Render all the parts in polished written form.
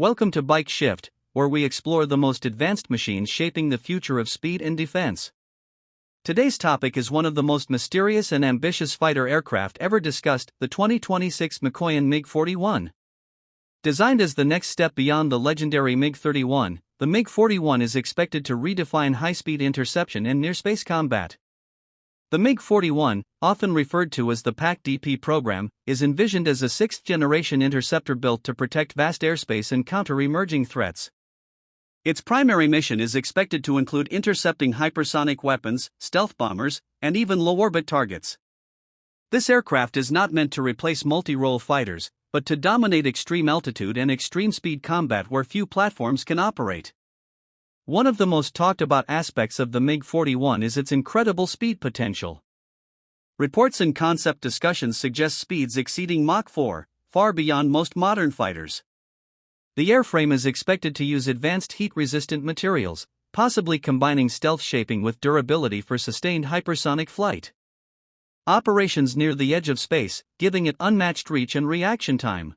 Welcome to Bike Shift, where we explore the most advanced machines shaping the future of speed and defense. Today's topic is one of the most mysterious and ambitious fighter aircraft ever discussed, the 2026 Mikoyan MiG-41. Designed as the next step beyond the legendary MiG-31, the MiG-41 is expected to redefine high-speed interception and near-space combat. The MiG-41, often referred to as the PAC-DP program, is envisioned as a sixth-generation interceptor built to protect vast airspace and counter emerging threats. Its primary mission is expected to include intercepting hypersonic weapons, stealth bombers, and even low-orbit targets. This aircraft is not meant to replace multi-role fighters, but to dominate extreme altitude and extreme speed combat where few platforms can operate. One of the most talked about aspects of the MiG-41 is its incredible speed potential. Reports and concept discussions suggest speeds exceeding Mach 4, far beyond most modern fighters. The airframe is expected to use advanced heat-resistant materials, possibly combining stealth shaping with durability for sustained hypersonic flight. Operations near the edge of space, giving it unmatched reach and reaction time.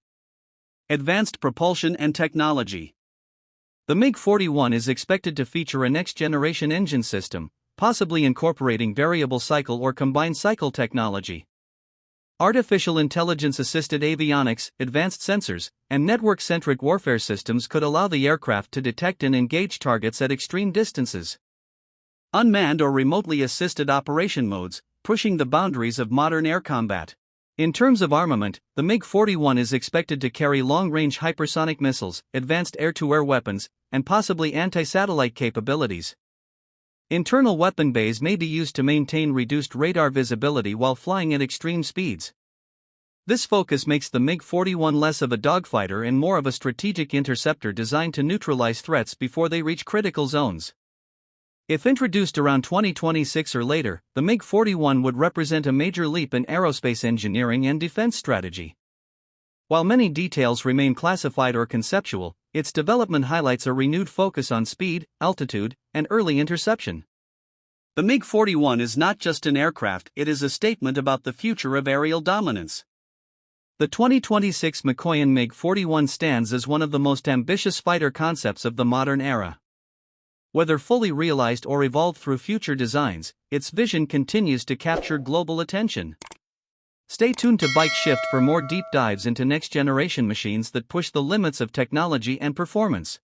Advanced propulsion and technology. The MiG-41 is expected to feature a next-generation engine system, possibly incorporating variable cycle or combined cycle technology. Artificial intelligence-assisted avionics, advanced sensors, and network-centric warfare systems could allow the aircraft to detect and engage targets at extreme distances. Unmanned or remotely assisted operation modes, pushing the boundaries of modern air combat. In terms of armament, the MiG-41 is expected to carry long-range hypersonic missiles, advanced air-to-air weapons, and possibly anti-satellite capabilities. Internal weapon bays may be used to maintain reduced radar visibility while flying at extreme speeds. This focus makes the MiG-41 less of a dogfighter and more of a strategic interceptor designed to neutralize threats before they reach critical zones. If introduced around 2026 or later, the MiG-41 would represent a major leap in aerospace engineering and defense strategy. While many details remain classified or conceptual, its development highlights a renewed focus on speed, altitude, and early interception. The MiG-41 is not just an aircraft, it is a statement about the future of aerial dominance. The 2026 Mikoyan MiG-41 stands as one of the most ambitious fighter concepts of the modern era. Whether fully realized or evolved through future designs, its vision continues to capture global attention. Stay tuned to Bike Shift for more deep dives into next-generation machines that push the limits of technology and performance.